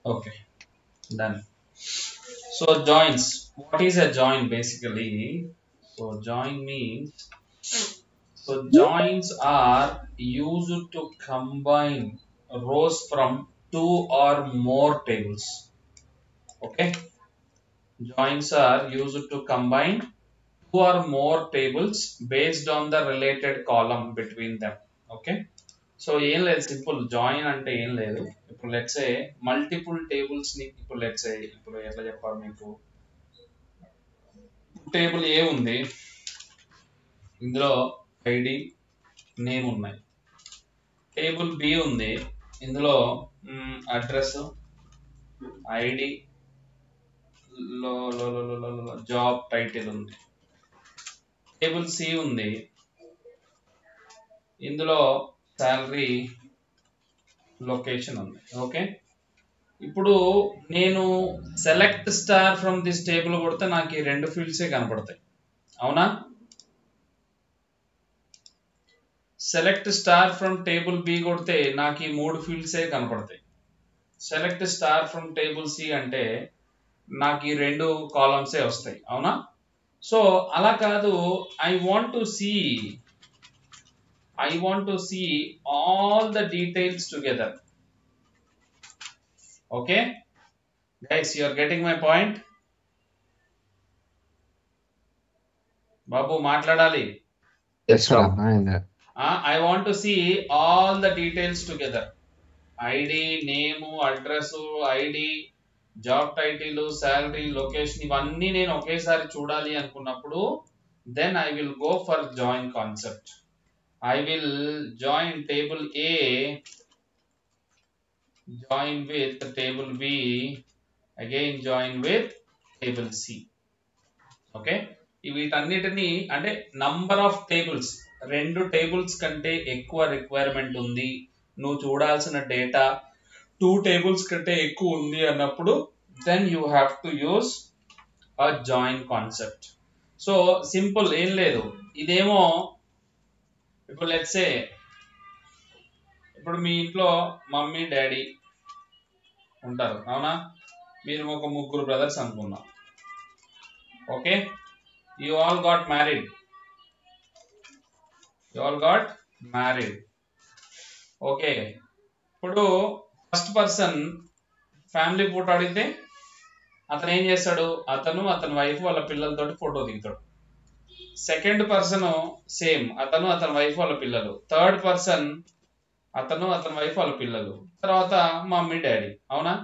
Okay, done. So joins. What is a join basically? So join means joins are used to combine rows from two or more tables. Okay, joins are used to combine two or more tables based on the related column between them. Okay, so ఏం లేదు, simple join అంటే ఏం లేదు. ఇప్పుడు let's say multiple tables ని, ఇప్పుడు let's say ఇప్పుడు ఎట్లా చెప్పాలి మీకు, టేబుల్ ఏ ఉంది, ఇందులో ఐడి నేమ్ ఉన్నాయి. టేబుల్ బి ఉంది, ఇందులో అడ్రస్ ఐడి జాబ్ టైటిల్ ఉంది. టేబుల్ సి ఉంది, ఇందులో శాలరీ లొకేషన్ ఉంది. ఓకే, ఇప్పుడు నేను select star from this table కొడితే నాకు ఈ రెండు ఫీల్డ్సే కనపడతాయి, అవునా? Select star from table B కొడితే నాకు ఈ మూడు ఫీల్డ్సే కనపడతాయి. Select star from table C అంటే నాకు ఈ రెండు కాలమ్సే వస్తాయి, అవునా? సో అలా కాదు, I want to see all the details together. Okay guys, you are getting my point? బాబు మాట్లాడాలి. Yes, sir. I want to see all the details together. ID, name, address, ID, job title, salary, location ఇవన్నీ నేను ఒకేసారి చూడాలి అనుకున్నప్పుడు then I will go for join concept. I will join table A join with table B, again join with table C. Okay, వీటన్నిటిని అంటే number of tables, రెండు tables కంటే ఎక్కువ రిక్వైర్మెంట్ ఉంది, నువ్వు చూడాల్సిన డేటా 2 టేబుల్స్ కంటే ఎక్కువ ఉంది అన్నప్పుడు then you have to use a join concept. So simple, ఏం లేదు. ఇదేమో ఇప్పుడు లెట్స్ సే ఇప్పుడు మీ ఇంట్లో మమ్మీ డాడీ ఉంటారు, అవునా? మీరు ఒక ముగ్గురు బ్రదర్స్ అనుకుందాం. Okay, you all got married. Okay, ఇప్పుడు ఫస్ట్ పర్సన్ ఫ్యామిలీ ఫోటో అడిగితే అతను ఏం చేస్తాడు, అతని వైఫ్ వాళ్ళ పిల్లలతోటి ఫోటో దిగుతాడు. సెకండ్ పర్సన్ సేమ్, అతని వైఫ్ వాళ్ళ పిల్లలు. థర్డ్ పర్సన్ అతని వైఫ్ వాళ్ళ పిల్లలు. తర్వాత మమ్మీ డాడీ, అవునా?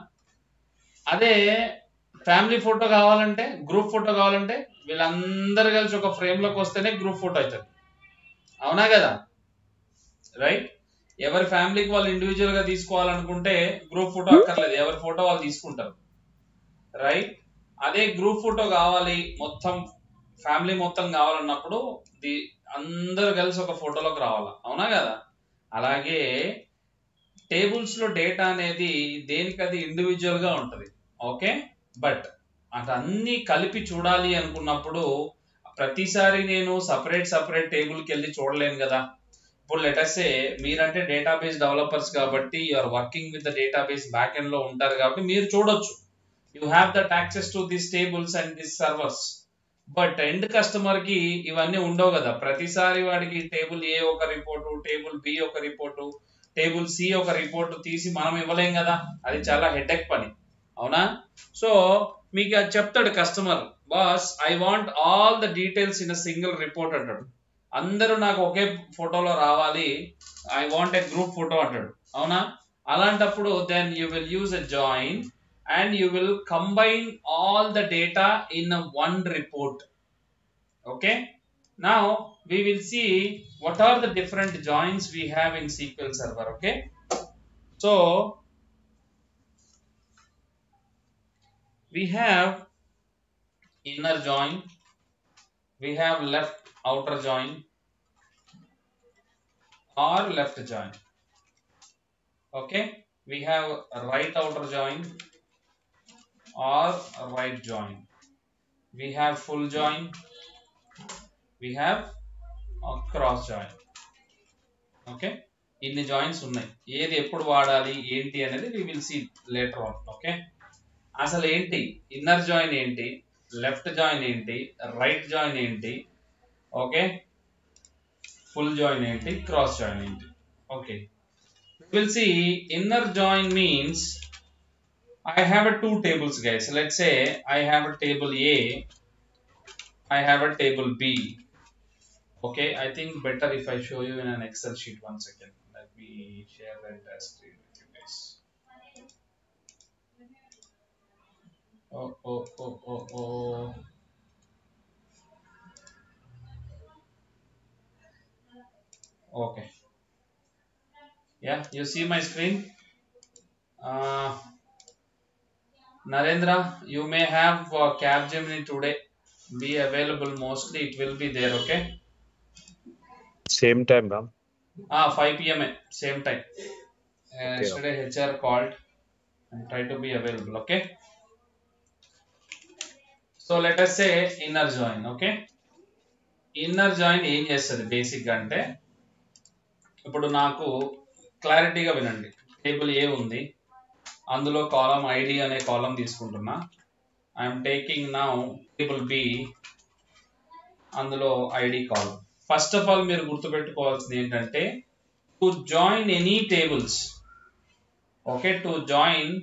అదే ఫ్యామిలీ ఫోటో కావాలంటే, గ్రూప్ ఫోటో కావాలంటే వీళ్ళందరూ కలిసి ఒక ఫ్రేమ్ లోకి వస్తేనే గ్రూప్ ఫోటో అవుతుంది, అవునా కదా? రైట్, ఎవరి ఫ్యామిలీకి వాళ్ళు ఇండివిజువల్ గా తీసుకోవాలనుకుంటే గ్రూప్ ఫోటో అక్కర్లేదు, ఎవరి ఫోటో వాళ్ళు తీసుకుంటారు, రైట్? అదే గ్రూప్ ఫోటో కావాలి, మొత్తం ఫ్యామిలీ మొత్తం కావాలన్నప్పుడు అందరు కలిసి ఒక ఫోటోలోకి రావాలా, అవునా కదా? అలాగే టేబుల్స్ లో డేటా అనేది దేనికది ఇండివిజువల్ గా ఉంటది. ఓకే, బట్ అన్ని కలిపి చూడాలి అనుకున్నప్పుడు ప్రతిసారి నేను సపరేట్ టేబుల్కి వెళ్ళి చూడలేను కదా. ఇప్పుడు లెటర్సే మీరంటే డేటాబేస్ డెవలపర్స్ కాబట్టి you are working with the database back end లో ఉంటారు కాబట్టి మీరు చూడొచ్చు, you have that access to this tables and this servers. But end customer కి ఇవన్నీ ఉండవు కదా. ప్రతిసారి వాడికి టేబుల్ ఏ ఒక రిపోర్టు, టేబుల్ బి ఒక రిపోర్టు, టేబుల్ సి ఒక రిపోర్టు తీసి మనం ఇవ్వలేం కదా, అది చాలా హెడేక్ పని, అవునా? సో మీకు అది చెప్తాడు customer, boss I want all the details in a single report అంటాడు. అందరూ నాకు ఒకే ఫోటోలో రావాలి, I want a group photo అంటాడు, అవునా? అలాంటప్పుడు then you will use a join and you will combine all the data in a one report. Okay, now we will see what are the different joins we have in SQL Server. Okay, so we have inner join, we have left outer join or left join. Okay, we have right outer join or right join, we have full join, we have a cross join. Okay, ఇన్ని joins ఉన్నాయి. ఏది ఎప్పుడు వాడాలి ఏంటి అనేది we will see later on. Okay, అసలు ఏంటి inner join ఏంటి, లెఫ్ట్ జాయిన్ ఏంటి, రైట్ జాయిన్ ఏంటి, ఓకే, ఫుల్ జాయిన్ ఏంటి, క్రాస్ జాయిన్ ఏంటి. Okay, will see inner join means I have a two tables, guys. Let's say I have a table A, I have a table B. Okay, I think better if I show you in an Excel sheet. 1 second. Let me share the entire screen with you guys. Oh. Okay. Yeah, you see my screen? Narendra, you may have Capgemini today. Be available mostly. It will be there. Okay. Same time, Ram. 5 p.m. Same time. Okay. Yesterday HR called and try to be available. Okay. So let us say inner join. Okay. Inner join ఏం చేస్తుంది బేసిక్గా అంటే, ఇప్పుడు నాకు క్లారిటీగా వినండి. Table A ఉంది, అందులో కాలం ఐడి అనే కాలం తీసుకుంటున్నా. I'm taking now table B, అందులో ID column. First of all మీరు గుర్తుపెట్టుకోవాల్సింది ఏంటంటే, to join any tables, okay, to join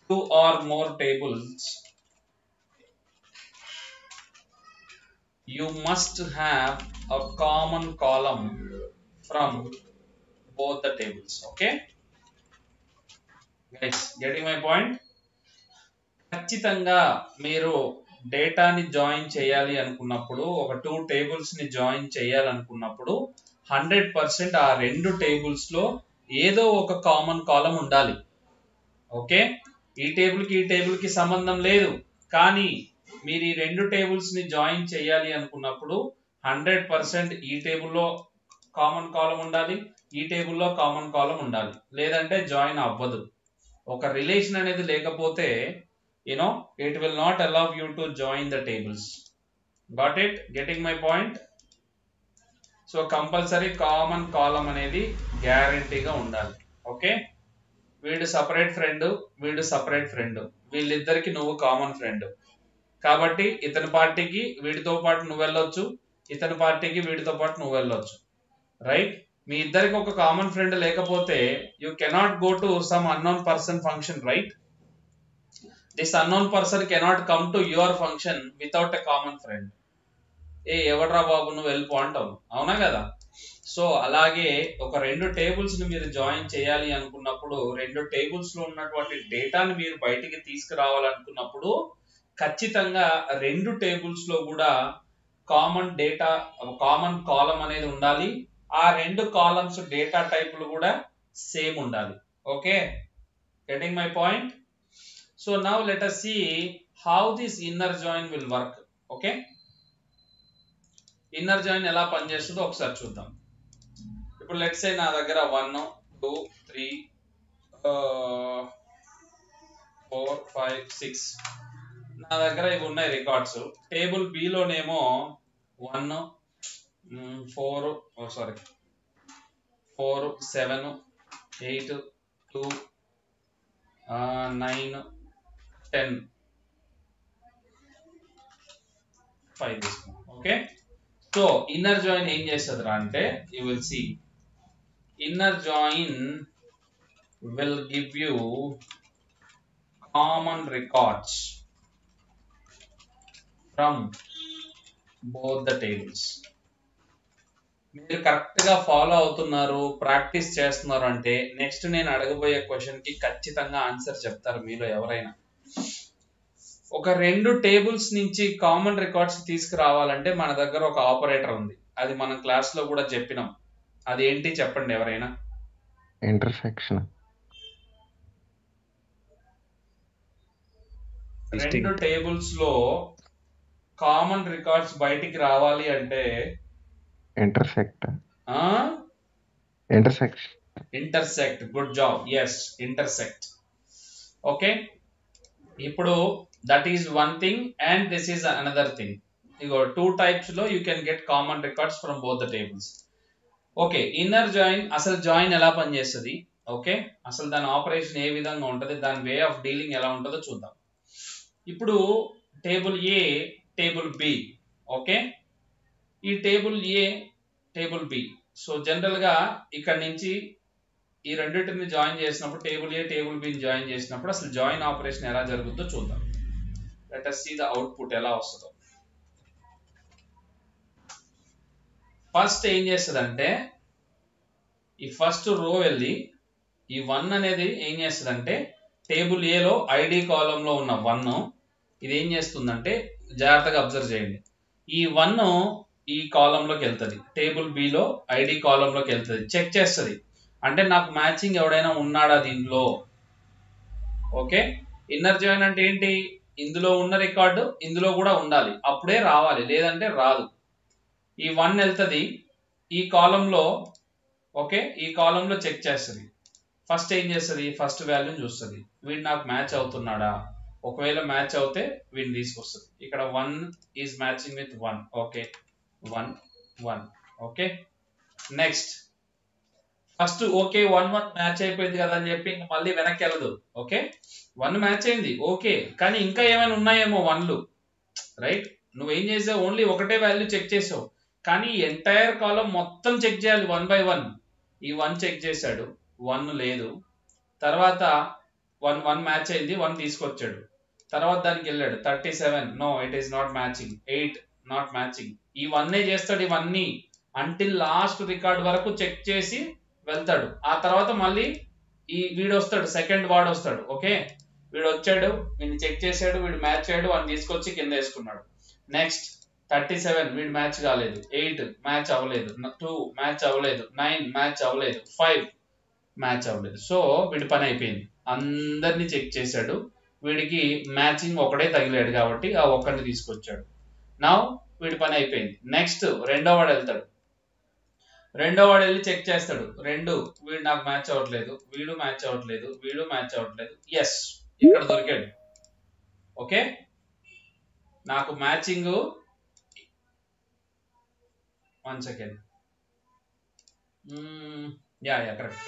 2 or more tables, you must have a common column from both the tables. Okay guys, getting my point? ఖచ్చితంగా మీరు డేటాని join చేయాలి అనుకున్నప్పుడు, ఒక 2 tables ని జాయిన్ చేయాలనుకున్నప్పుడు 100% ఆ 2 tables లో ఏదో ఒక కామన్ కాలం ఉండాలి. ఓకే, ఈ టేబుల్ కి సంబంధం లేదు, కానీ మీరు ఈ 2 tables ని జాయిన్ చేయాలి అనుకున్నప్పుడు 100% ఈ టేబుల్లో కామన్ కాలం ఉండాలి, ఈ టేబుల్లో కామన్ కాలం ఉండాలి, లేదంటే జాయిన్ అవ్వదు. ఒక రిలేషన్ అనేది లేకపోతే it will not allow you to join the tables. Got it? Getting my point? So compulsory common column అనేది గ్యారంటీగా ఉండాలి. ఓకే, వీడు సపరేట్ ఫ్రెండ్, వీడు సపరేట్ ఫ్రెండ్, వీళ్ళిద్దరికి నువ్వు కామన్ ఫ్రెండ్, కాబట్టి ఇతని పార్టీకి వీడితో పాటు నువ్వు వెళ్ళొచ్చు, ఇతని పార్టీకి వీడితో పాటు నువ్వు వెళ్ళొచ్చు. రైట్? మీ ఇద్దరికి ఒక కామన్ ఫ్రెండ్ లేకపోతే you cannot go to some unknown person function. Right? This unknown person cannot come to your function without a common friend. ఎవడ్రా బాబు నువ్వు వెళ్ళిపో అంటావు, అవునా కదా? సో అలాగే ఒక 2 tables ని మీరు జాయిన్ చేయాలి అనుకున్నప్పుడు, 2 tables లో ఉన్నటువంటి డేటాని మీరు బయటికి తీసుకురావాలనుకున్నప్పుడు ఖచ్చితంగా 2 tables లో కూడా కామన్ డేటా, కామన్ కాలం అనేది ఉండాలి. ఆ 2 కాలమ్స్ డేటా టైపులు కూడా సేమ్ ఉండాలి. Okay, getting my point? So now let us see how this inner join will work. Okay, inner join ఎలా పనిచేస్తుందో ఒకసారి చూద్దాం. ఇప్పుడు లెట్స్ సే నా దగ్గర 1 2 3 4 5 6 నా దగ్గర ఇవి ఉన్నాయి రికార్డ్స్. టేబుల్ బి లోనేమో 1 4 7 8 2 9 10 5 తీసుకున్నాం. ఓకే, సో ఇన్నర్ జాయిన్ ఏం చేస్తుందిరా అంటే, you will see inner join will give you common records from both the tables. మీరు కరెక్ట్ గా ఫాలో అవుతున్నారు, ప్రాక్టీస్ చేస్తున్నారు అంటే నెక్స్ట్ నేను అడగబోయే క్వశ్చన్ కి ఖచ్చితంగా ఆన్సర్ చెప్తారు మీలో ఎవరైనా. ఒక 2 tables నుంచి కామన్ రికార్డ్స్ తీసుకురావాలంటే మన దగ్గర ఒక ఆపరేటర్ ఉంది, అది మనం క్లాస్ లో కూడా చెప్పినాం. అది ఏంటి చెప్పండి ఎవరైనా? ఇంటర్సెక్షన్. 2 tables లో కామన్ రికార్డ్స్ బయటికి రావాలి అంటే intersect. Good job. Yes, intersect. Okay, ఇప్పుడు that is one thing and this is another thing. ఇగో 2 types లో you can get common records from both the tables. Okay, inner join, అసలు join ఎలా పనిచేస్తుంది, okay, అసలు దాని ఆపరేషన్ ఏ విధంగా ఉంటుంది, దాని వే ఆఫ్ డీలింగ్ ఎలా ఉంటుందో చూద్దాం. ఇప్పుడు టేబుల్ ఏ, టేబుల్ బి, ఓకే, ఈ టేబుల్ ఏ, టేబుల్ బి. సో జనరల్ గా ఇక్కడ నుంచి ఈ రెండింటిని జాయిన్ చేసినప్పుడు, టేబుల్ ఏ టేబుల్ బిని జాయిన్ చేసినప్పుడు అసలు జాయిన్ ఆపరేషన్ ఎలా జరుగుతుందో చూద్దాం. Let us see the output ఎలా వస్తుందో. ఫస్ట్ ఏం చేస్తుందంటే ఈ ఫస్ట్ రో వెళ్ళి ఈ 1 అనేది ఏం చేస్తుందంటే టేబుల్ ఏలో ఐడి కాలంలో ఉన్న 1 ఇది ఏం చేస్తుందంటే, జాగ్రత్తగా అబ్జర్వ్ చేయండి, ఈ 1 ఈ కాలంలోకి వెళ్తుంది, టేబుల్ బిలో ఐడి కాలంలోకి వెళ్తుంది, చెక్ చేస్తుంది అంటే నాకు మ్యాచింగ్ ఎవడైనా ఉన్నాడా దీంట్లో. ఓకే, ఇన్నర్ జాయిన్ అంటే ఏంటి, ఇందులో ఉన్న రికార్డు ఇందులో కూడా ఉండాలి, అప్పుడే రావాలి, లేదంటే రాదు. ఈ 1 వెళ్తుంది ఈ కాలంలో, ఓకే, ఈ కాలంలో చెక్ చేస్తుంది. ఫస్ట్ ఏం చేస్తుంది, ఫస్ట్ వాల్యూని చూస్తుంది, వీడు నాకు మ్యాచ్ అవుతున్నాడా, ఒకవేళ మ్యాచ్ అవుతే వీడిని తీసుకొస్తుంది. ఇక్కడ 1 is matching with 1, okay, 1 1, okay. Next first okay 1 1 match అయిపోయింది కదా అని చెప్పి ఇంక మళ్ళీ వెనక్కి వెళ్ళదు. ఓకే, 1 మ్యాచ్ అయింది, ఓకే, కానీ ఇంకా ఏమైనా ఉన్నాయేమో 1లు, రైట్. నువ్వేం చేసావు, ఓన్లీ ఒకటే వాల్యూ చెక్ చేసావు, కానీ ఎంటైర్ కాలం మొత్తం చెక్ చేయాలి 1 by 1. ఈ 1 చెక్ చేశాడు, 1 లేదు, తర్వాత 1 1 మ్యాచ్ అయింది, 1 తీసుకొచ్చాడు, తర్వాత దానికి వెళ్ళాడు 37, no it is not matching, 8 not matching. ఈ 1 చేస్తాడు ఇవన్నీ అంటిల్ లాస్ట్ రికార్డ్ వరకు చెక్ చేసి వెళ్తాడు. ఆ తర్వాత మళ్ళీ ఈ వీడు వస్తాడు, సెకండ్ వాడు వస్తాడు, ఓకే, వీడు వచ్చాడు, వీడిని చెక్ చేశాడు, వీడు మ్యాచ్ అయ్యాడు, 1 తీసుకొచ్చి కింద వేసుకున్నాడు. నెక్స్ట్ 37 వీడు మ్యాచ్ కాలేదు, 8 మ్యాచ్ అవ్వలేదు, 2 మ్యాచ్ అవ్వలేదు, 9 మ్యాచ్ అవ్వలేదు, 5 మ్యాచ్ అవ్వలేదు. సో వీడి పని అయిపోయింది, అందరినీ చెక్ చేశాడు, వీడికి మ్యాచింగ్ ఒకటే తగిలాడు కాబట్టి ఆ ఒక్కరిని తీసుకొచ్చాడు. నా వీడి పని అయిపోయింది. నెక్స్ట్ రెండో వాడు వెళ్తాడు, రెండో వాడు వెళ్ళి చెక్ చేస్తాడు, 2 వీడు నాకు మ్యాచ్ అవ్వట్లేదు, వీడు మ్యాచ్ అవ్వట్లేదు, వీడు మ్యాచ్ అవ్వట్లేదు, ఎస్ ఇక్కడ దొరికాడు. ఓకే, నాకు matching, 1 second, yeah correct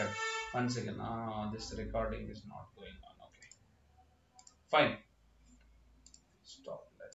1 second, this recording is not going on, okay fine.